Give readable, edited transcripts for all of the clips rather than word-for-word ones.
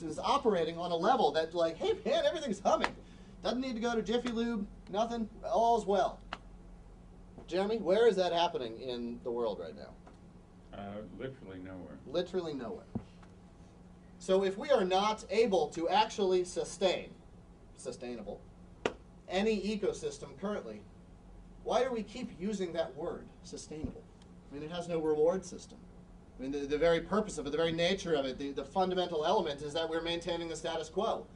ecosystem is operating on a level that, like, hey man, everything's humming. Doesn't need to go to Jiffy Lube, nothing, all's well. Jeremy, where is that happening in the world right now? Literally nowhere. Literally nowhere. So if we are not able to actually sustainable, any ecosystem currently, why do we keep using that word, sustainable? I mean, it has no reward system. I mean, the very purpose of it, the very nature of it, the fundamental element is that we're maintaining the status quo.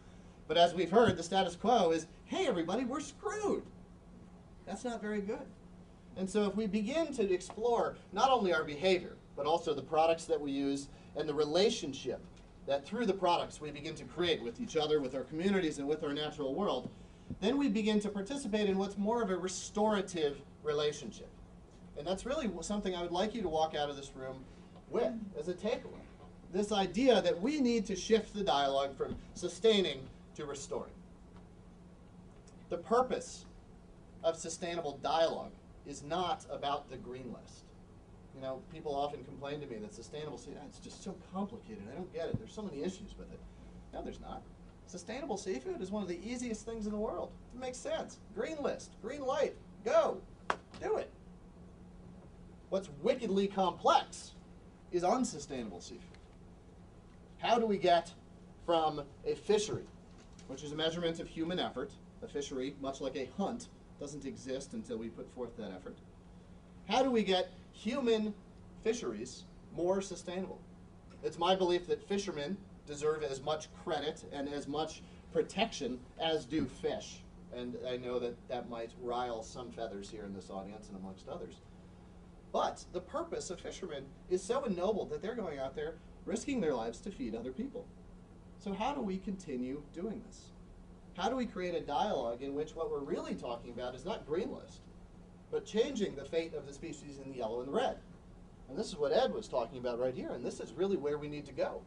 But as we've heard, the status quo is, hey everybody, we're screwed. That's not very good. And so if we begin to explore not only our behavior, but also the products that we use and the relationship that through the products we begin to create with each other, with our communities, and with our natural world, then we begin to participate in what's more of a restorative relationship. And that's really something I would like you to walk out of this room with as a takeaway. This idea that we need to shift the dialogue from sustaining to restoring. The purpose of sustainable dialogue is not about the green list. You know, people often complain to me that sustainable seafood, it's just so complicated, I don't get it, there's so many issues with it. No, there's not. Sustainable seafood is one of the easiest things in the world. It makes sense. Green list, green light, go, do it. What's wickedly complex is unsustainable seafood. How do we get from a fishery, which is a measurement of human effort, a fishery, much like a hunt, doesn't exist until we put forth that effort. How do we get human fisheries more sustainable? It's my belief that fishermen deserve as much credit and as much protection as do fish. And I know that that might rile some feathers here in this audience and amongst others. But the purpose of fishermen is so ennobled that they're going out there risking their lives to feed other people. So how do we continue doing this? How do we create a dialogue in which what we're really talking about is not green list, but changing the fate of the species in the yellow and the red? And this is what Ed was talking about right here, and this is really where we need to go.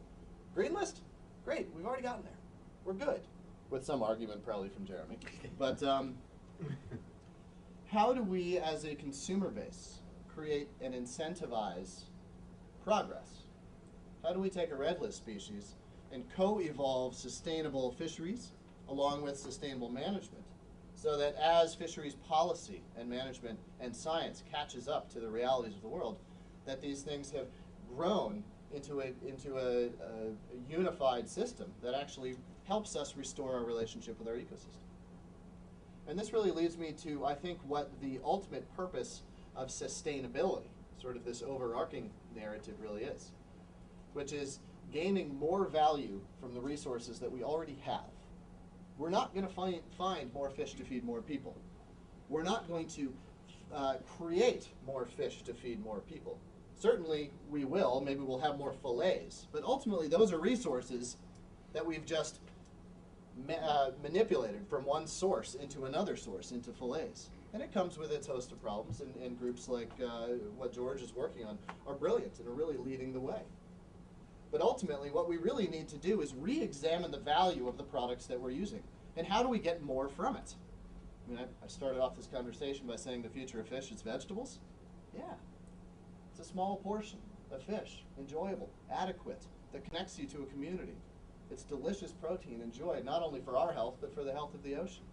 Green list? Great, we've already gotten there. We're good. With some argument probably from Jeremy. But how do we as a consumer base create and incentivize progress? How do we take a red list species and co-evolve sustainable fisheries along with sustainable management so that as fisheries policy and management and science catches up to the realities of the world, that these things have grown into a unified system that actually helps us restore our relationship with our ecosystem. And this really leads me to, I think, what the ultimate purpose of sustainability, sort of this overarching narrative really is, which is gaining more value from the resources that we already have. We're not going to find more fish to feed more people. We're not going to create more fish to feed more people. Certainly we will, maybe we'll have more fillets, but ultimately those are resources that we've just manipulated from one source into another source, into fillets. And it comes with its host of problems, and groups like what George is working on are brilliant and are really leading the way. But ultimately what we really need to do is re-examine the value of the products that we're using, and how do we get more from it? I mean, I started off this conversation by saying the future of fish is vegetables. Yeah. It's a small portion of fish, enjoyable, adequate, that connects you to a community. It's delicious protein and joy, not only for our health, but for the health of the ocean.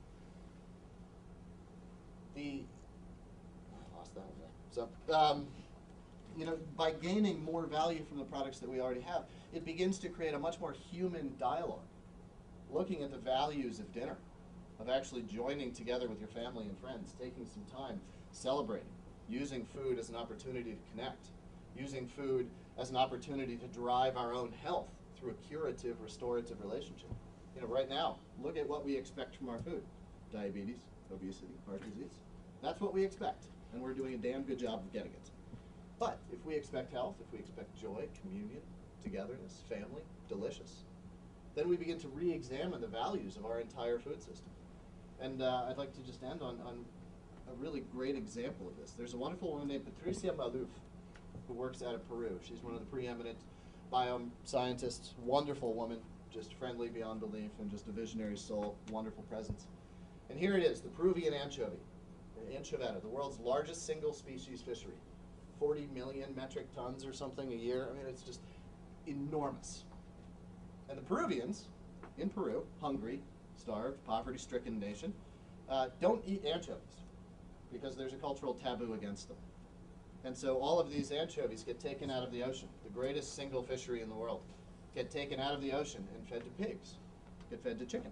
I lost that one there. So, you know, by gaining more value from the products that we already have, it begins to create a much more human dialogue, looking at the values of dinner, of actually joining together with your family and friends, taking some time, celebrating, using food as an opportunity to connect, using food as an opportunity to drive our own health through a curative, restorative relationship. You know, right now, look at what we expect from our food. Diabetes, obesity, heart disease. That's what we expect, and we're doing a damn good job of getting it. But if we expect health, if we expect joy, communion, togetherness, family, delicious, then we begin to re-examine the values of our entire food system. And I'd like to just end on a really great example of this. There's a wonderful woman named Patricia Malouf who works out of Peru. She's one of the preeminent bioscientists, wonderful woman, just friendly beyond belief and just a visionary soul, wonderful presence. And here it is, the Peruvian anchovy, the anchoveta, the world's largest single species fishery. 40 million metric tons or something a year. I mean, it's just enormous. And the Peruvians, in Peru, hungry, starved, poverty-stricken nation, don't eat anchovies because there's a cultural taboo against them. And so all of these anchovies get taken out of the ocean, the greatest single fishery in the world, get taken out of the ocean and fed to pigs, get fed to chicken.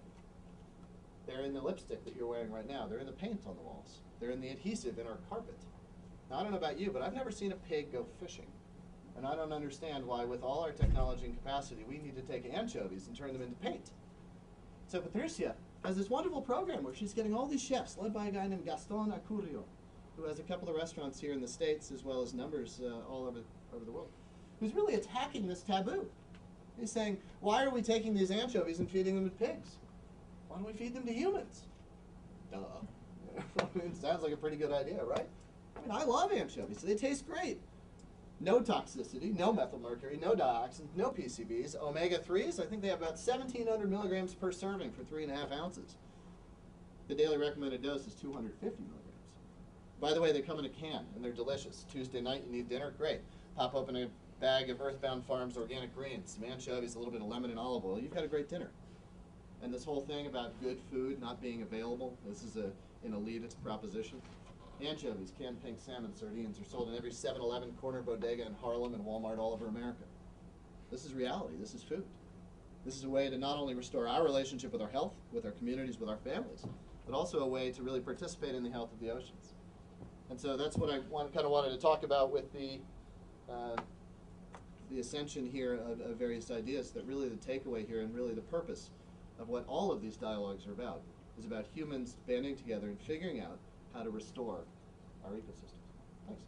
They're in the lipstick that you're wearing right now. They're in the paint on the walls. They're in the adhesive in our carpet. Now, I don't know about you, but I've never seen a pig go fishing. And I don't understand why, with all our technology and capacity, we need to take anchovies and turn them into paint. So Patricia has this wonderful program where she's getting all these chefs, led by a guy named Gaston Acurio, who has a couple of restaurants here in the States, as well as numbers all over the world, who's really attacking this taboo. He's saying, why are we taking these anchovies and feeding them to pigs? Why don't we feed them to humans? Duh. It sounds like a pretty good idea, right? I mean, I love anchovies. They taste great. No toxicity, no methylmercury, no dioxins, no PCBs. Omega-3s, I think they have about 1,700 milligrams per serving for 3.5 ounces. The daily recommended dose is 250 milligrams. By the way, they come in a can, and they're delicious. Tuesday night, you need dinner? Great. Pop open a bag of Earthbound Farms organic greens, some anchovies, a little bit of lemon and olive oil. You've got a great dinner. And this whole thing about good food not being available, this is an elitist proposition. Anchovies, canned pink salmon, sardines are sold in every 7-Eleven, corner bodega in Harlem, and Walmart all over America. This is reality. This is food. This is a way to not only restore our relationship with our health, with our communities, with our families, but also a way to really participate in the health of the oceans. And so that's what I kind of wanted to talk about with the ascension here of various ideas, that really the takeaway here and really the purpose of what all of these dialogues are about is about humans banding together and figuring out how to restore our ecosystems. Thanks.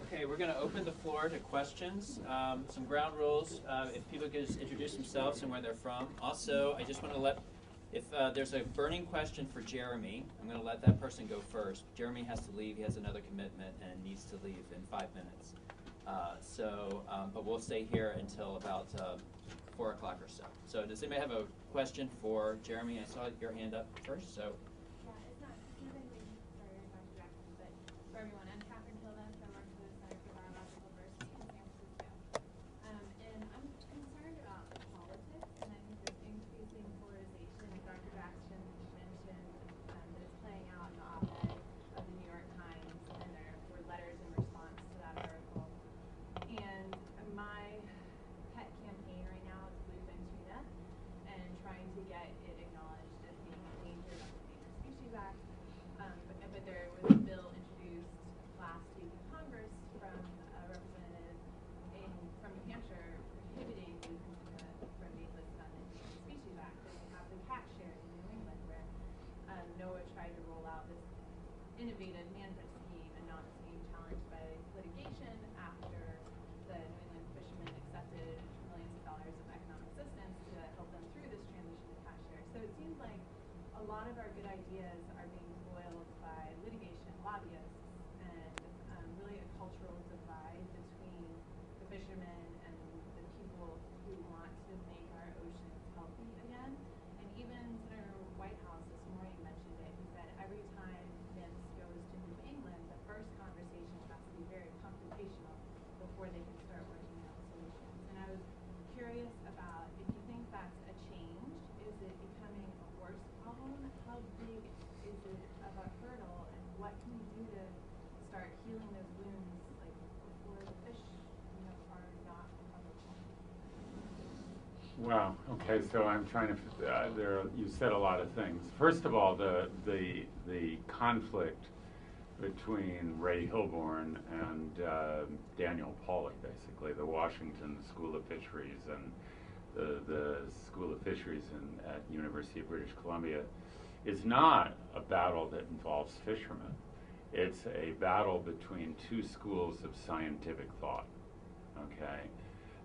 Okay, we're going to open the floor to questions. Some ground rules. If people could just introduce themselves and where they're from. Also, I just want to let, if there's a burning question for Jeremy, I'm going to let that person go first. Jeremy has to leave. He has another commitment and needs to leave in 5 minutes. But we'll stay here until about 4 o'clock or so. So does anybody have a question for Jeremy? I saw your hand up first. So. Yeah, it's not anything for Dr. Jackson, but for everyone. I'm Catherine Hilda, so I work for the Center for Biological Diversity in San Francisco. And I'm concerned about politics, and I think there's increasing polarization. Dr. Jackson mentioned that it's playing out in the op-ed of the New York Times, and there were letters in response to that article. And my pet campaign right now is bluefin tuna, and trying to get it acknowledged as being endangered under the Endangered Species Act. But there was a bill introduced last week in Congress from a representative from New Hampshire prohibiting bluefin tuna from being listed on the Endangered Species Act. And we have the cat share in New England where NOAA tried to roll out this innovative management scheme, and now it's being challenged by litigation after the New England fishermen accepted millions of dollars of economic assistance to help them through this transition to cat share. So it seems like a lot of our good ideas are being foiled by litigation, lobbyists, and really a cultural divide between the fishermen and the people who want to make our oceans healthy again. And even Senator Whitehouse this morning mentioned it. He said every time NIMS goes to New England, the first conversation has to be very confrontational before they can start working out solutions. And I was curious about if you think that's a change. Is it becoming a worse problem? How big is it of a hurdle? And what can we do to start healing those wounds, like before the fish, are not recoverable? Wow. Okay. So I'm trying to. You said a lot of things. First of all, the conflict between Ray Hilborn and Daniel Pauly, basically the Washington School of Fisheries and the School of Fisheries at University of British Columbia, is not a battle that involves fishermen. It's a battle between two schools of scientific thought. Okay.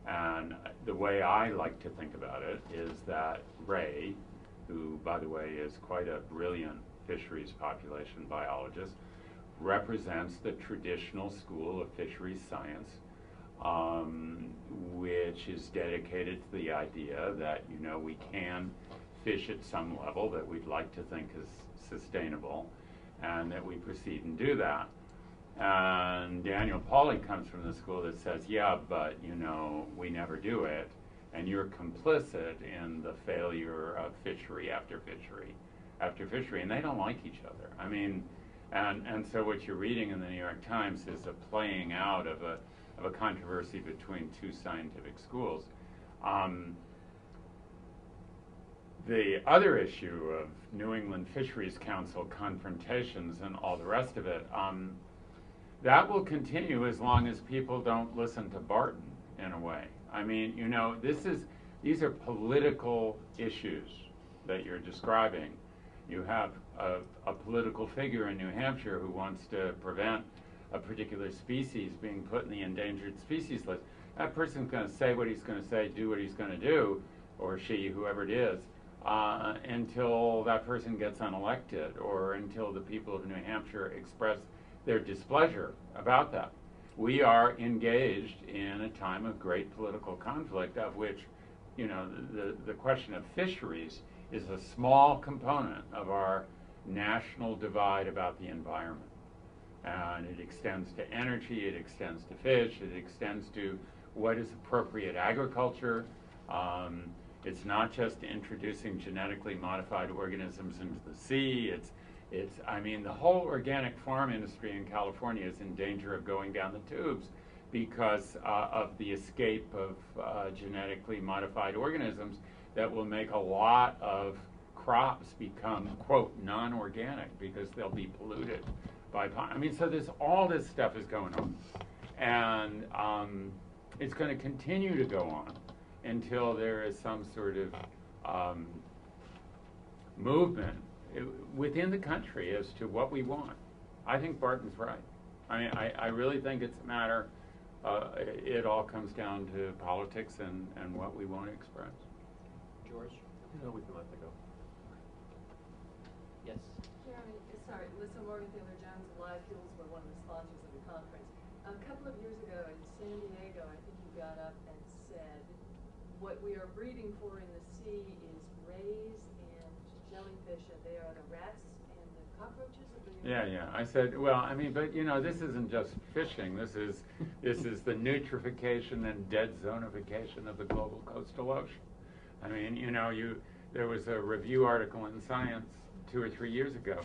And the way I like to think about it is that Ray, who, by the way, is quite a brilliant fisheries population biologist, represents the traditional school of fisheries science, which is dedicated to the idea that, we can fish at some level that we'd like to think is sustainable, and that we proceed and do that. And Daniel Pauly comes from the school that says, yeah, but, you know, we never do it, and you're complicit in the failure of fishery after fishery after fishery, and they don't like each other. I mean, and so what you're reading in the New York Times is a playing out of a controversy between two scientific schools. The other issue of New England Fisheries Council confrontations and all the rest of it, that will continue as long as people don't listen to Barton, in a way. I mean, you know, these are political issues that you're describing. You have a political figure in New Hampshire who wants to prevent a particular species being put in the endangered species list. That person's going to say what he's going to say, do what he's going to do, or she, whoever it is, until that person gets unelected, or until the people of New Hampshire express their displeasure about that. We are engaged in a time of great political conflict, of which, you know, the question of fisheries is a small component of our national divide about the environment. And it extends to energy, it extends to fish, it extends to what is appropriate agriculture. It's not just introducing genetically modified organisms into the sea. I mean, the whole organic farm industry in California is in danger of going down the tubes because of the escape of genetically modified organisms that will make a lot of crops become, quote, non-organic because they'll be polluted by, I mean, so there's all this stuff is going on. And it's going to continue to go on until there is some sort of movement within the country as to what we want. I think Barton's right. I mean, I really think it's a matter, it all comes down to politics and what we want to express. George? No, we can let that go. Yes. Jeremy, sorry, Lisa Morgan Taylor Jones, Live Fuels were one of the sponsors of the conference. A couple of years ago in San Diego, I think you got up and said, what we are breeding for in the sea is rays and jellyfish, and they are the rats and the cockroaches of the Yeah. I said, well, I mean, but you know, this isn't just fishing. This is the nutrification and dead zonification of the global coastal ocean. I mean, you know, there was a review article in Science 2 or 3 years ago.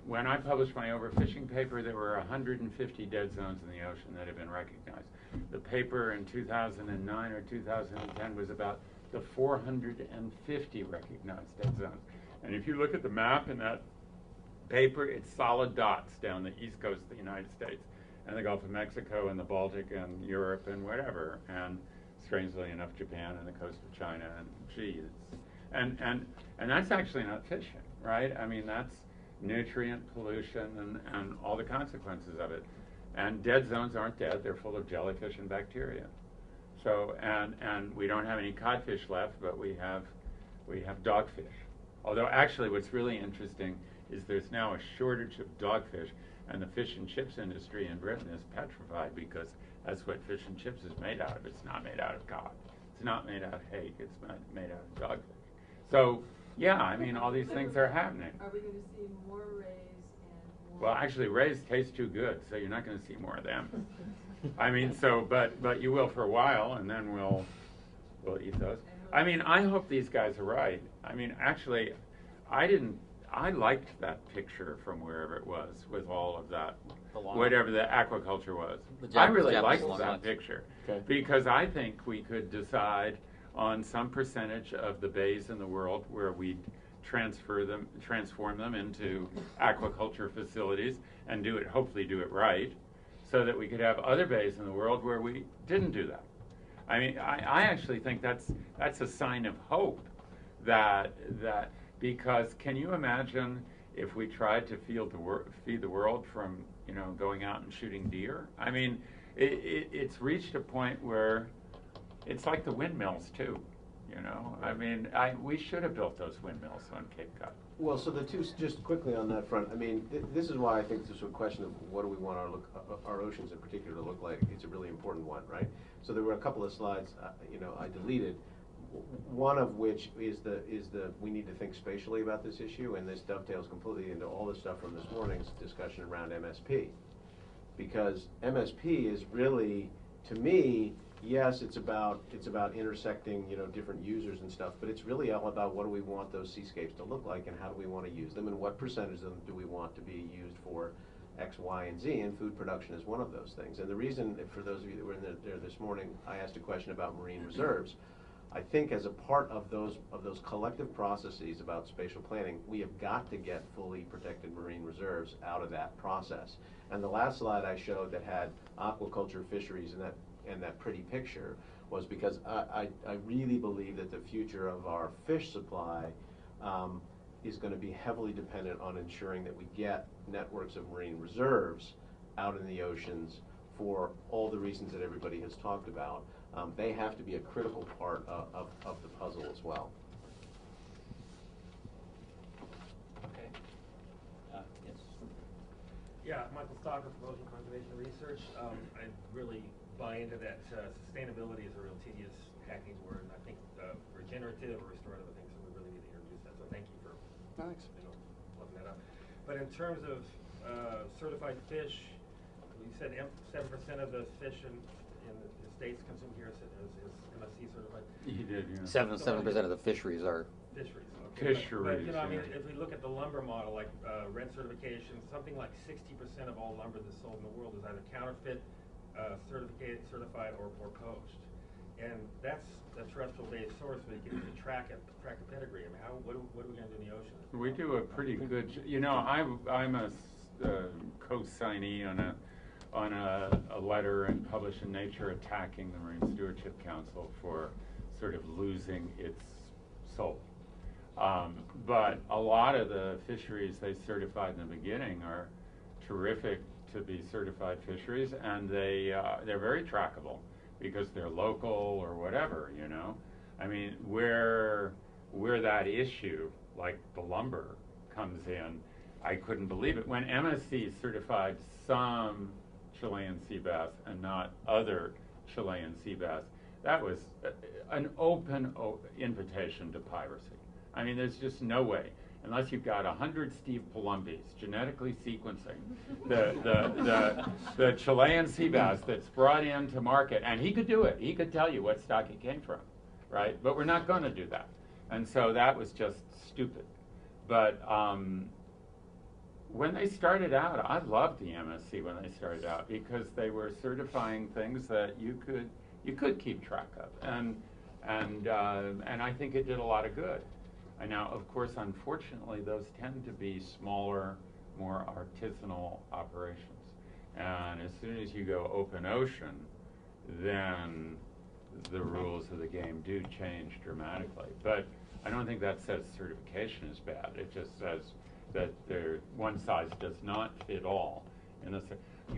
When I published my overfishing paper, there were 150 dead zones in the ocean that had been recognized. The paper in 2009 or 2010 was about the 450 recognized dead zones. And if you look at the map in that paper, it's solid dots down the east coast of the United States and the Gulf of Mexico and the Baltic and Europe and whatever. And strangely enough, Japan and the coast of China. And gee, and that's actually not fishing, right? I mean, that's nutrient pollution and all the consequences of it. And dead zones aren't dead, they're full of jellyfish and bacteria. So, and we don't have any codfish left, but we have dogfish. Although actually what's really interesting is there's now a shortage of dogfish, and the fish and chips industry in Britain is petrified because that's what fish and chips is made out of. It's not made out of cod. It's not made out of hake. It's made out of dogfish. So, yeah, I mean, all these things are happening. Are we going to see more rays and more... Well, actually, rays taste too good, so you're not going to see more of them. I mean, so, but you will for a while, and then we'll eat those. I mean, I hope these guys are right. I mean, actually, I liked that picture from wherever it was with all of that, whatever the aquaculture was. I really liked that picture because I think we could decide on some percentage of the bays in the world where we'd transform them into aquaculture facilities and hopefully do it right, so that we could have other bays in the world where we didn't do that. I mean, I actually think that's a sign of hope that because can you imagine if we tried to feed the world from, you know, going out and shooting deer? I mean, it's reached a point where it's like the windmills too, you know. I mean, we should have built those windmills on Cape Cod. Well, so the two, just quickly on that front, I mean, this is why I think this is a question of what do we want our oceans in particular to look like. It's a really important one, right? So there were a couple of slides, you know, I deleted, one of which is we need to think spatially about this issue, and this dovetails completely into all the stuff from this morning's discussion around MSP. Because MSP is really, to me, yes, it's about intersecting, you know, different users and stuff, but it's really all about what do we want those seascapes to look like, and how do we want to use them, and what percentage of them do we want to be used for X, Y, and Z, and food production is one of those things. And the reason, for those of you that were in there this morning, I asked a question about marine reserves. I think as a part of those collective processes about spatial planning, we have got to get fully protected marine reserves out of that process. And the last slide I showed that had aquaculture fisheries and that pretty picture was because I really believe that the future of our fish supply is going to be heavily dependent on ensuring that we get networks of marine reserves out in the oceans for all the reasons that everybody has talked about. They have to be a critical part of the puzzle as well. Okay. Yes. Yeah, Michael Stocker from Ocean Conservation Research. I really buy into that. Sustainability is a real tedious hackneyed word, and I think regenerative or restorative are things that we really need to introduce that. So thank you for looking that up. But in terms of certified fish, you said 7% of the fish in the States consumed here is MSC certified. You did, yeah. 7% of the fisheries are. Fisheries. Okay. Fisheries. But, you know, I mean, Yeah. if we look at the lumber model, like red certification, something like 60% of all lumber that's sold in the world is either counterfeit, certified, or poached. And that's a terrestrial-based source, but you can track a pedigree. I mean, what are we going to do in the ocean? We do a pretty good. You know, I'm a co-signee on a letter and published in Nature attacking the Marine Stewardship Council for sort of losing its soul. But a lot of the fisheries they certified in the beginning are terrific to be certified fisheries, and they're very trackable because they're local or whatever, you know. I mean, where that issue, like the lumber, comes in, I couldn't believe it. When MSC certified some Chilean sea bass and not other Chilean sea bass, that was an open invitation to piracy. I mean, there's just no way, unless you've got 100 Steve Palumbis genetically sequencing the Chilean sea bass that's brought into market, and he could do it. He could tell you what stock it came from, right? But we're not going to do that. And so that was just stupid. But when they started out, I loved the MSC when they started out because they were certifying things that you could keep track of, and I think it did a lot of good. And now, of course, unfortunately, those tend to be smaller, more artisanal operations. And as soon as you go open ocean, then the rules of the game do change dramatically. But I don't think that says certification is bad. It just says that one size does not fit all.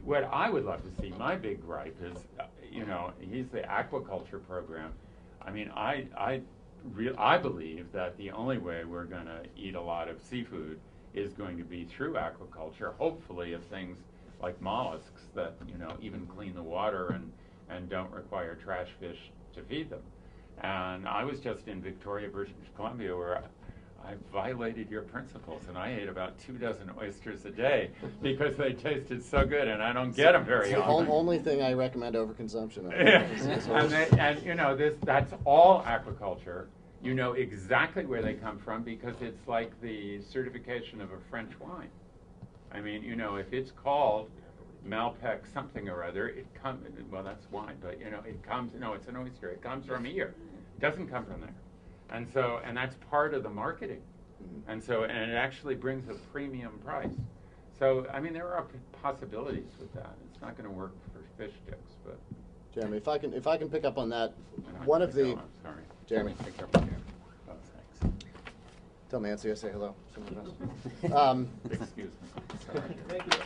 What I would love to see, my big gripe is, you know, he's the aquaculture program. I mean, I believe that the only way we're going to eat a lot of seafood is going to be through aquaculture, hopefully of things like mollusks that, you know, even clean the water and don't require trash fish to feed them. And I was just in Victoria, British Columbia, where I violated your principles, and I ate about 24 oysters a day because they tasted so good, and I don't get them very often. The only thing I recommend overconsumption of. And you know, that's all aquaculture. You know exactly where they come from because it's like the certification of a French wine. I mean, you know, if it's called Malbec something or other, it comes, well, that's wine, but you know, it comes, no, it's an oyster. It comes from here. It doesn't come from there. And so, and that's part of the marketing. And so, and it actually brings a premium price. So, I mean, there are possibilities with that. It's not going to work for fish sticks, but. Jeremy, if I can pick up on that, I'm sorry. Jeremy, take care. Oh, thanks. tell Nancy I say hello. Someone else. Excuse me. Sorry. Thank you.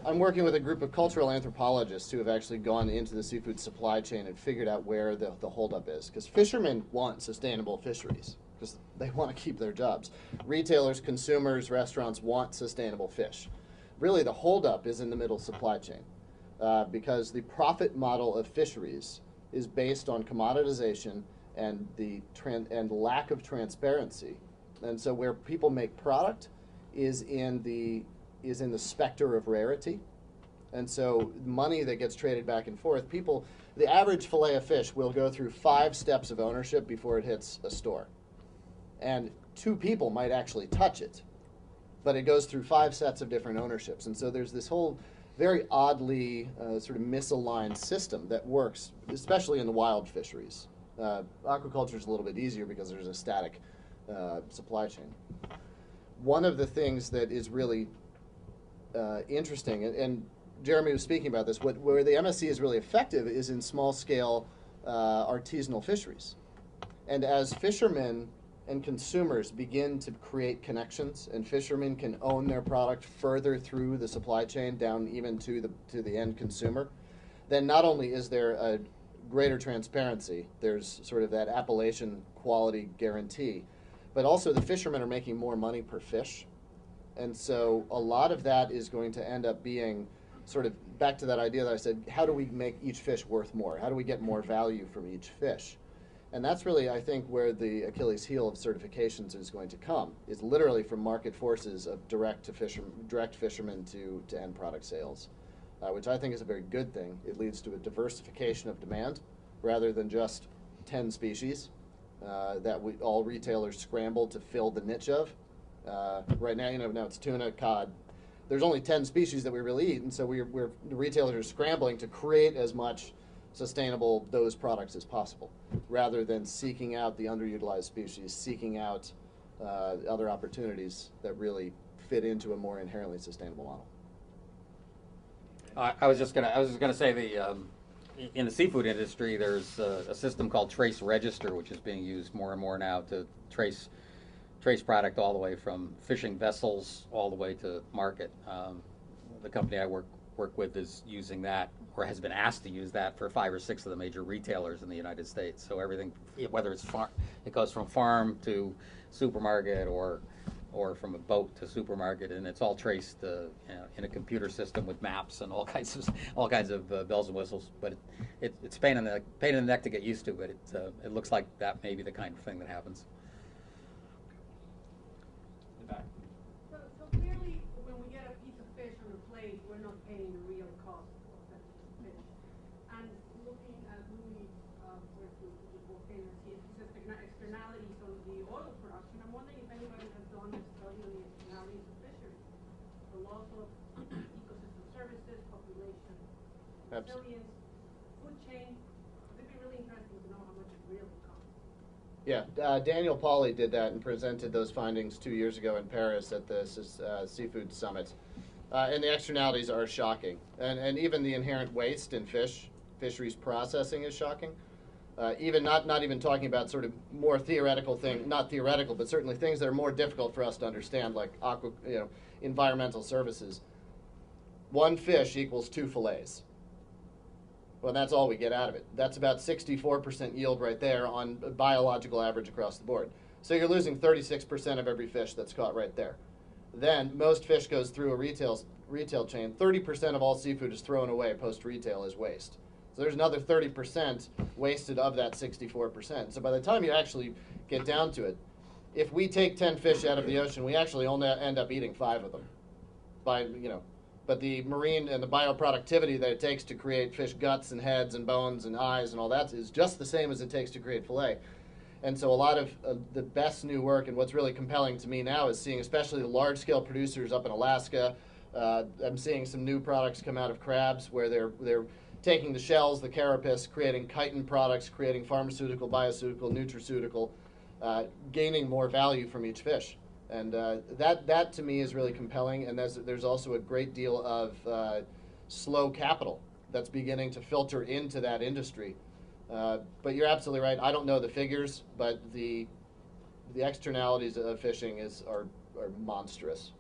I'm working with a group of cultural anthropologists who have actually gone into the seafood supply chain and figured out where the holdup is. Because fishermen want sustainable fisheries because they want to keep their jobs. Retailers, consumers, restaurants want sustainable fish. really the holdup is in the middle supply chain, because the profit model of fisheries is based on commoditization and and lack of transparency. And so where people make product is in the specter of rarity. And so money that gets traded back and forth, the average fillet of fish will go through 5 steps of ownership before it hits a store. And 2 people might actually touch it, but it goes through 5 sets of different ownerships. And so there's this whole very oddly sort of misaligned system that works, especially in the wild fisheries. Aquaculture is a little bit easier because there's a static supply chain. One of the things that is really interesting, and Jeremy was speaking about this, where the MSC is really effective is in small-scale artisanal fisheries. And as fishermen and consumers begin to create connections, and fishermen can own their product further through the supply chain down even to the end consumer, then not only is there a greater transparency, there's sort of that appellation quality guarantee, but also the fishermen are making more money per fish. And so a lot of that is going to end up being sort of back to that idea that I said, how do we make each fish worth more? How do we get more value from each fish? And that's really, I think, where the Achilles heel of certifications is going to come, is literally from market forces of direct fishermen to end product sales, which I think is a very good thing. It leads to a diversification of demand rather than just 10 species that all retailers scramble to fill the niche of. Right now, now it's tuna, cod. There's only 10 species that we really eat, and so the retailers are scrambling to create as much sustainable those products as possible, rather than seeking out the underutilized species, seeking out other opportunities that really fit into a more inherently sustainable model. I was just gonna say in the seafood industry, there's a system called Trace Register, which is being used more and more now to trace product all the way from fishing vessels all the way to market. The company I work with is using that, or has been asked to use that for 5 or 6 of the major retailers in the United States. So everything, whether it's it goes from farm to supermarket, or from a boat to supermarket, and it's all traced in a computer system with maps and all kinds of bells and whistles. But it's pain in the neck to get used to. But it looks like that may be the kind of thing that happens. So clearly, when we get a piece of fish on a plate, we're not paying the real cost of that piece of fish. And looking at Louis' work with the volcanoes, he says externalities on the oil production. I'm wondering if anybody has done a study on the externalities of fisheries, the loss of ecosystem services, population, resilience, food chain. It'd be really interesting to know how much it really costs. Yeah, Daniel Pauly did that and presented those findings 2 years ago in Paris at the Seafood Summit. And the externalities are shocking. And even the inherent waste in fisheries processing is shocking. Even not even talking about sort of more theoretical things, not theoretical, but certainly things that are more difficult for us to understand, like environmental services. 1 fish equals 2 fillets. Well, that's all we get out of it. That's about 64% yield right there on a biological average across the board. So you're losing 36% of every fish that's caught right there. Then most fish goes through a retail chain. 30% of all seafood is thrown away post-retail as waste. So there's another 30% wasted of that 64%. So by the time you actually get down to it, if we take 10 fish out of the ocean, we actually only end up eating 5 of them. But the marine and the bioproductivity that it takes to create fish guts and heads and bones and eyes and all that is just the same as it takes to create fillet. And so a lot of the best new work, and what's really compelling to me now, is seeing especially the large-scale producers up in Alaska. I'm seeing some new products come out of crabs where they're taking the shells, the carapace, creating chitin products, creating pharmaceutical, bioceutical, nutraceutical, gaining more value from each fish. And that to me is really compelling, and there's also a great deal of slow capital that's beginning to filter into that industry. But you're absolutely right. I don't know the figures, but the externalities of fishing are monstrous.